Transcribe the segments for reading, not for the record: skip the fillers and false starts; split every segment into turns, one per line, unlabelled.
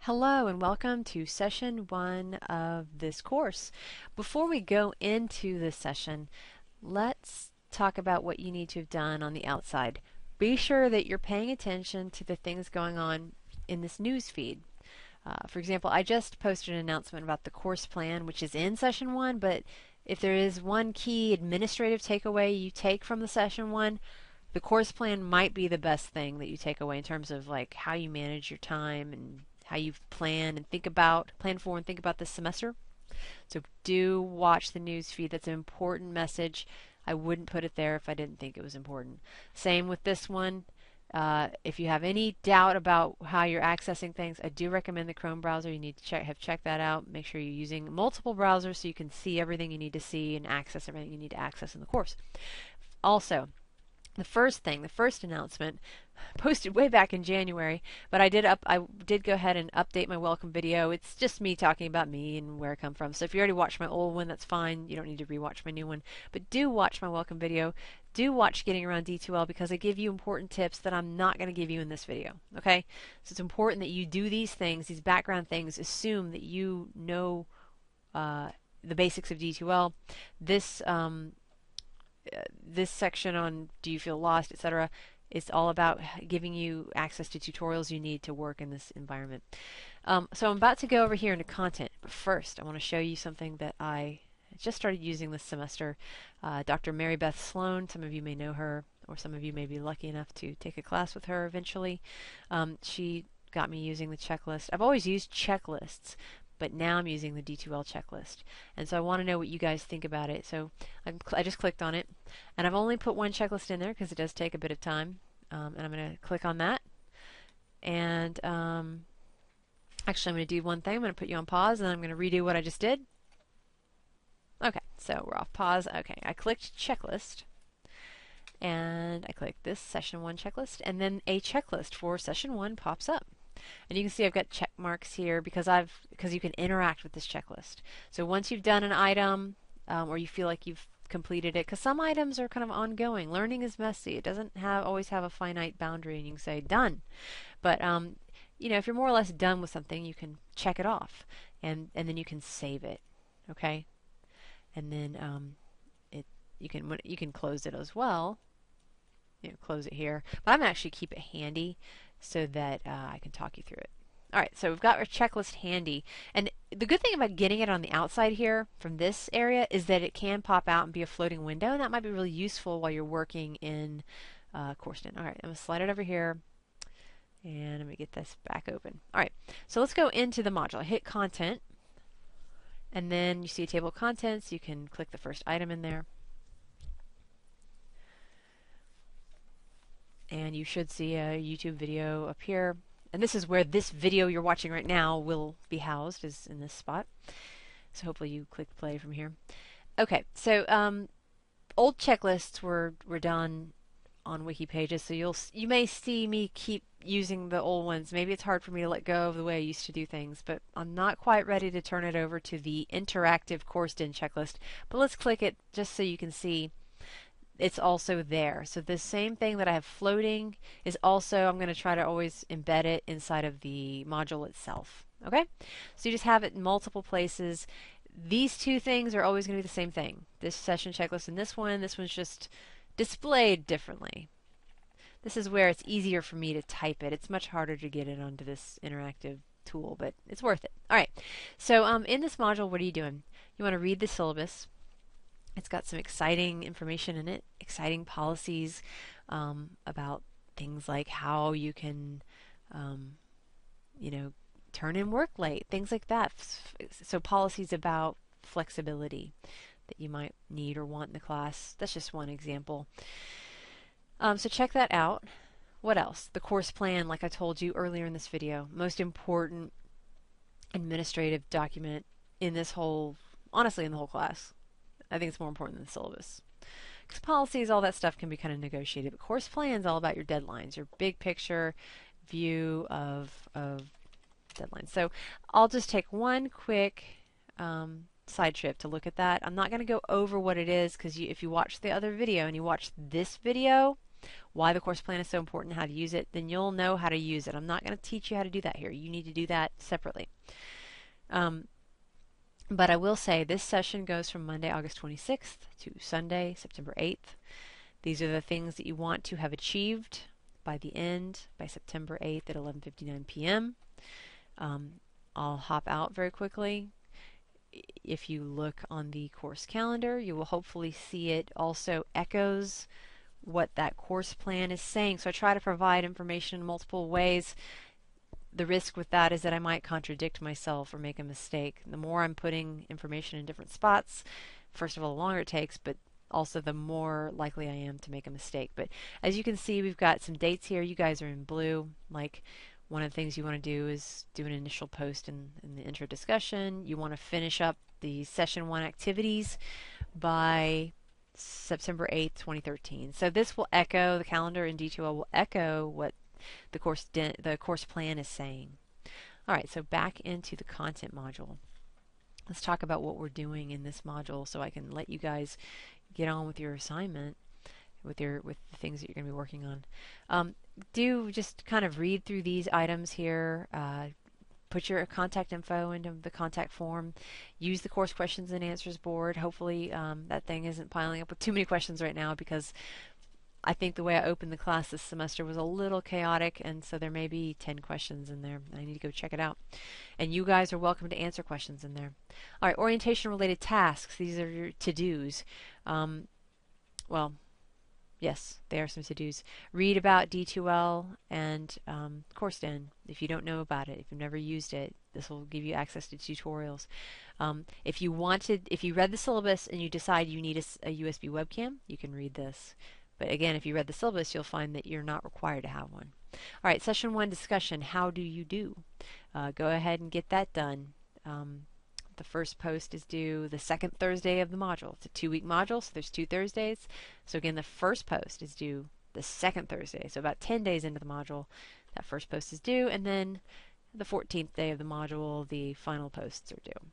Hello and welcome to session 1 of this course. Before we go into this session, let's talk about what you need to have done on the outside. Be sure that you're paying attention to the things going on in this news feed. For example, I just posted an announcement about the course plan, which is in session 1, but if there is one key administrative takeaway you take from the session 1, the course plan might be the best thing that you take away in terms of like how you manage your time and how you plan for and think about this semester. So do watch the news feed. That's an important message. I wouldn't put it there if I didn't think it was important. Same with this one. If you have any doubt about how you're accessing things, I do recommend the Chrome browser. You need to have checked that out. Make sure you're using multiple browsers so you can see everything you need to see and access everything you need to access in the course. Also, the first announcement, posted way back in January, but I did go ahead and update my welcome video. It's just me talking about me and where I come from. So if you already watched my old one, that's fine. You don't need to rewatch my new one. But do watch my welcome video. Do watch Getting Around D2L because I give you important tips that I'm not going to give you in this video. Okay? So it's important that you do these things, these background things. Assume that you know the basics of D2L. This section on do you feel lost, etc., is all about giving you access to tutorials you need to work in this environment. So I'm about to go over here into content, but first I want to show you something that I just started using this semester. Dr. Mary Beth Sloan, some of you may know her, or some of you may be lucky enough to take a class with her eventually. She got me using the checklist. I've always used checklists, but now I'm using the D2L checklist. And so I want to know what you guys think about it. So I just clicked on it, and I've only put one checklist in there because it does take a bit of time. And I'm going to click on that. And actually, I'm going to do one thing. I'm going to put you on pause, and then I'm going to redo what I just did. Okay, so we're off pause. Okay, I clicked checklist, and I clicked this session 1 checklist, and then a checklist for session 1 pops up. And you can see I've got check marks here because you can interact with this checklist. So once you've done an item or you feel like you've completed it, because some items are kind of ongoing. Learning is messy. It doesn't always have a finite boundary, and you can say done. But if you're more or less done with something, you can check it off, and then you can save it. Okay, and then you can close it as well. Close it here, but I'm gonna actually keep it handy so that I can talk you through it. Alright, so we've got our checklist handy, and the good thing about getting it on the outside here from this area is that it can pop out and be a floating window, and that might be really useful while you're working in CourseNet. Alright, I'm going to slide it over here, and I'm going to get this back open. Alright, so let's go into the module. I hit Content, and then you see a table of contents. You can click the first item in there. And you should see a YouTube video up here. And this is where this video you're watching right now will be housed, is in this spot. So hopefully you click play from here. Okay, so old checklists were done on wiki pages, so you may see me keep using the old ones. Maybe it's hard for me to let go of the way I used to do things, but I'm not quite ready to turn it over to the interactive CourseDin checklist. But let's click it just so you can see it's also there. So the same thing that I have floating is also, I'm going to try to always embed it inside of the module itself. Okay? So you just have it in multiple places. These two things are always going to be the same thing. This session checklist and this one's just displayed differently. This is where it's easier for me to type it. It's much harder to get it onto this interactive tool, but it's worth it. Alright, so in this module, what are you doing? You want to read the syllabus. It's got some exciting information in it, exciting policies about things like how you can, turn in work late, things like that. So policies about flexibility that you might need or want in the class. That's just one example. So check that out. What else? The course plan, like I told you earlier in this video, most important administrative document in this whole, honestly, in the whole class. I think it's more important than the syllabus. Because policies, all that stuff can be kind of negotiated. But course plan is all about your deadlines, your big picture view of deadlines. So I'll just take one quick side trip to look at that. I'm not going to go over what it is because if you watch the other video and you watch this video, why the course plan is so important, how to use it, then you'll know how to use it. I'm not going to teach you how to do that here. You need to do that separately. But I will say this session goes from Monday, August 26th to Sunday, September 8th. These are the things that you want to have achieved by the end, by September 8th at 11:59 p.m. I'll hop out very quickly. If you look on the course calendar, you will hopefully see it also echoes what that course plan is saying. So I try to provide information in multiple ways. The risk with that is that I might contradict myself or make a mistake. The more I'm putting information in different spots, first of all, the longer it takes, but also the more likely I am to make a mistake. But as you can see, we've got some dates here. You guys are in blue. Like, one of the things you want to do is do an initial post in the intro discussion. You want to finish up the session 1 activities by September 8th, 2013. So this will echo, the calendar in D2L will echo what the course plan is saying. All right, so back into the content module. Let's talk about what we're doing in this module so I can let you guys get on with your assignment, with the things that you're going to be working on. Do just kind of read through these items here. Put your contact info into the contact form. Use the course questions and answers board. Hopefully that thing isn't piling up with too many questions right now, because I think the way I opened the class this semester was a little chaotic, and so there may be 10 questions in there. I need to go check it out. And you guys are welcome to answer questions in there. All right, orientation-related tasks. These are your to-dos. Well, yes, they are some to-dos. Read about D2L and CourseDen. If you don't know about it, if you've never used it, this will give you access to tutorials. If you read the syllabus and you decide you need a USB webcam, you can read this. But again, if you read the syllabus, you'll find that you're not required to have one. All right, session 1 discussion. How do you do? Go ahead and get that done. The first post is due the second Thursday of the module. It's a 2-week module, so there's 2 Thursdays. So again, the first post is due the second Thursday. So about 10 days into the module, that first post is due, and then the 14th day of the module, the final posts are due.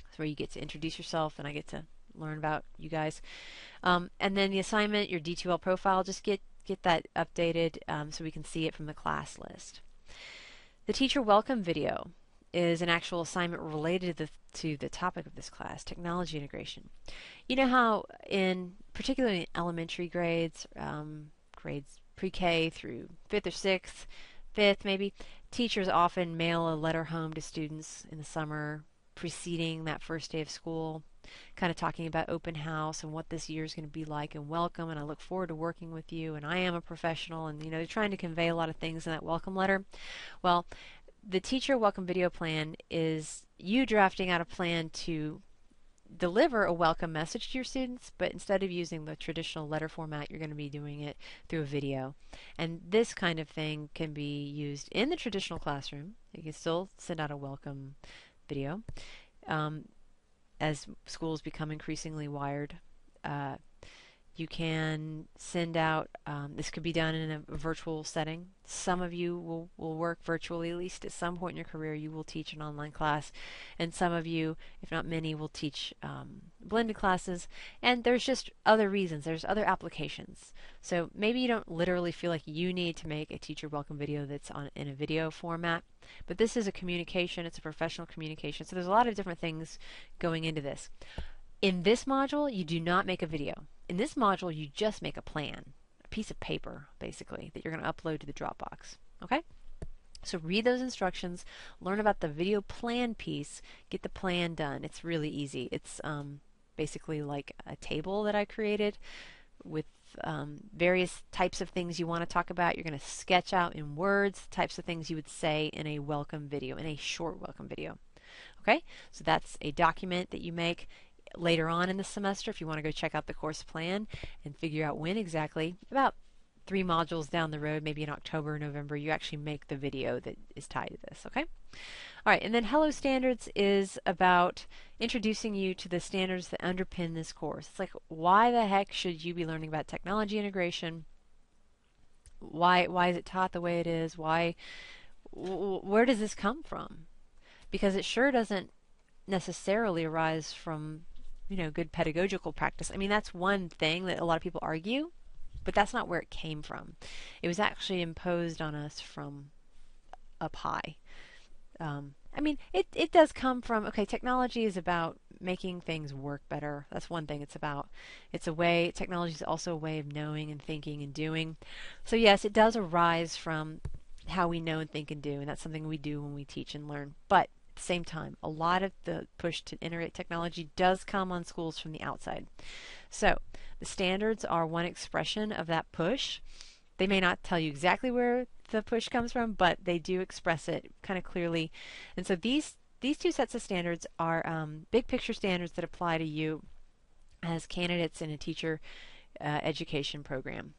That's where you get to introduce yourself, and I get to learn about you guys. And then the assignment, your D2L profile, just get that updated so we can see it from the class list. The teacher welcome video is an actual assignment related to the topic of this class, technology integration. You know how particularly in elementary grades, grades pre-K through 5th or 6th, 5th maybe, teachers often mail a letter home to students in the summer preceding that first day of school, kind of talking about open house and what this year is going to be like, and welcome, and I look forward to working with you, and I am a professional, and they're trying to convey a lot of things in that welcome letter. Well, the teacher welcome video plan is you drafting out a plan to deliver a welcome message to your students, but instead of using the traditional letter format, you're going to be doing it through a video. And this kind of thing can be used in the traditional classroom. You can still send out a welcome video. As schools become increasingly wired, you can send out, this could be done in a virtual setting. Some of you will work virtually, at least at some point in your career you will teach an online class, and some of you, if not many, will teach blended classes, and there's just other reasons, there's other applications. So maybe you don't literally feel like you need to make a teacher welcome video that's in a video format, but this is a communication, it's a professional communication, so there's a lot of different things going into this. In this module, you do not make a video. In this module, you just make a plan, a piece of paper, basically, that you're going to upload to the Dropbox. Okay? So read those instructions, learn about the video plan piece, get the plan done. It's really easy. It's basically like a table that I created with various types of things you want to talk about. You're going to sketch out in words the types of things you would say in a welcome video, in a short welcome video. Okay? So that's a document that you make later on in the semester if you want to go check out the course plan and figure out when exactly, about 3 modules down the road, maybe in October or November, you actually make the video that is tied to this. Okay? All right, and then Hello Standards is about introducing you to the standards that underpin this course. It's like, why the heck should you be learning about technology integration? Why is it taught the way it is? Where does this come from? Because it sure doesn't necessarily arise from good pedagogical practice. I mean, that's one thing that a lot of people argue, but that's not where it came from. It was actually imposed on us from up high. I mean, it does come from, okay, technology is about making things work better. That's one thing it's about. It's a way, technology is also a way of knowing and thinking and doing. So yes, it does arise from how we know and think and do, and that's something we do when we teach and learn. But at the same time, a lot of the push to integrate technology does come on schools from the outside. So the standards are one expression of that push. They may not tell you exactly where the push comes from, but they do express it kind of clearly. And so these two sets of standards are big picture standards that apply to you as candidates in a teacher education program.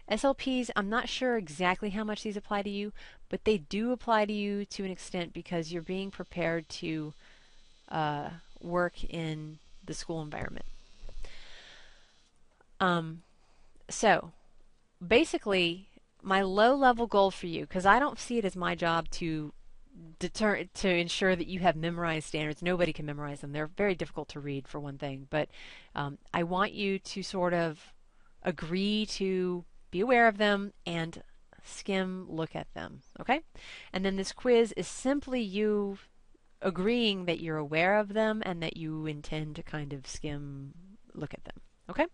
SLPs, I'm not sure exactly how much these apply to you, but they do apply to you to an extent because you're being prepared to work in the school environment. So basically, my low-level goal for you, because I don't see it as my job to ensure that you have memorized standards. Nobody can memorize them. They're very difficult to read, for one thing. But I want you to sort of agree to be aware of them and skim look at them. Okay? And then this quiz is simply you agreeing that you're aware of them and that you intend to kind of skim look at them. Okay?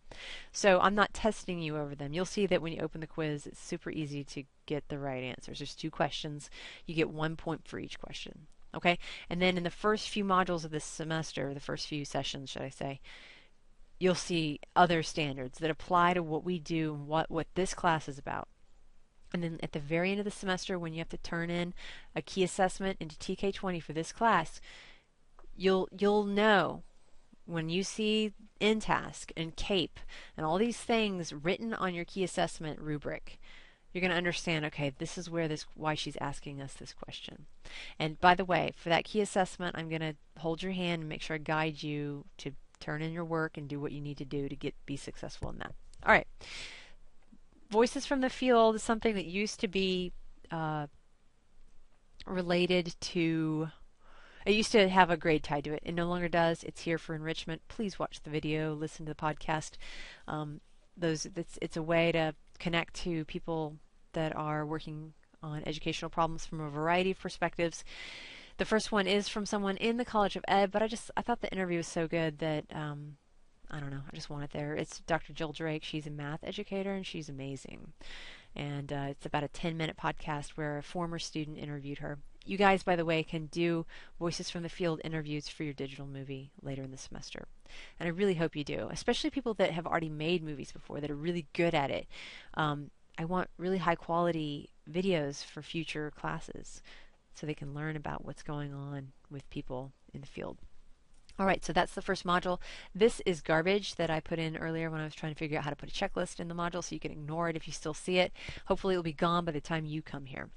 So I'm not testing you over them. You'll see that when you open the quiz, it's super easy to get the right answers. There's 2 questions. You get 1 point for each question. Okay? And then in the first few modules of this semester, the first few sessions, should I say, you'll see other standards that apply to what we do and what this class is about. And then at the very end of the semester, when you have to turn in a key assessment into TK20 for this class, you'll know when you see InTask and CAPE and all these things written on your key assessment rubric, you're going to understand, okay, this is why she's asking us this question. And by the way, for that key assessment, I'm going to hold your hand and make sure I guide you to turn in your work and do what you need to do to be successful in that. All right. Voices from the field is something that used to be related to, it used to have a grade tied to it. It no longer does. It's here for enrichment. Please watch the video, listen to the podcast. It's a way to connect to people that are working on educational problems from a variety of perspectives. The first one is from someone in the College of Ed, but I thought the interview was so good that I don't know, I just want it there. It's Dr. Jill Drake. She's a math educator and she's amazing. And it's about a 10-minute podcast where a former student interviewed her. You guys, by the way, can do Voices from the Field interviews for your digital movie later in the semester. And I really hope you do, especially people that have already made movies before that are really good at it. I want really high quality videos for future classes so they can learn about what's going on with people in the field. All right, so that's the first module. This is garbage that I put in earlier when I was trying to figure out how to put a checklist in the module, so you can ignore it if you still see it. Hopefully it will be gone by the time you come here.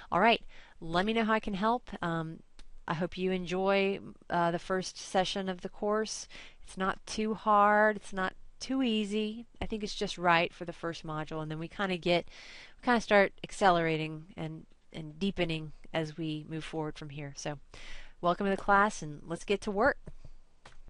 All right, let me know how I can help. I hope you enjoy the first session of the course. It's not too hard. It's not too easy. I think it's just right for the first module, and then we kind of start accelerating and deepening as we move forward from here. So welcome to the class, and let's get to work.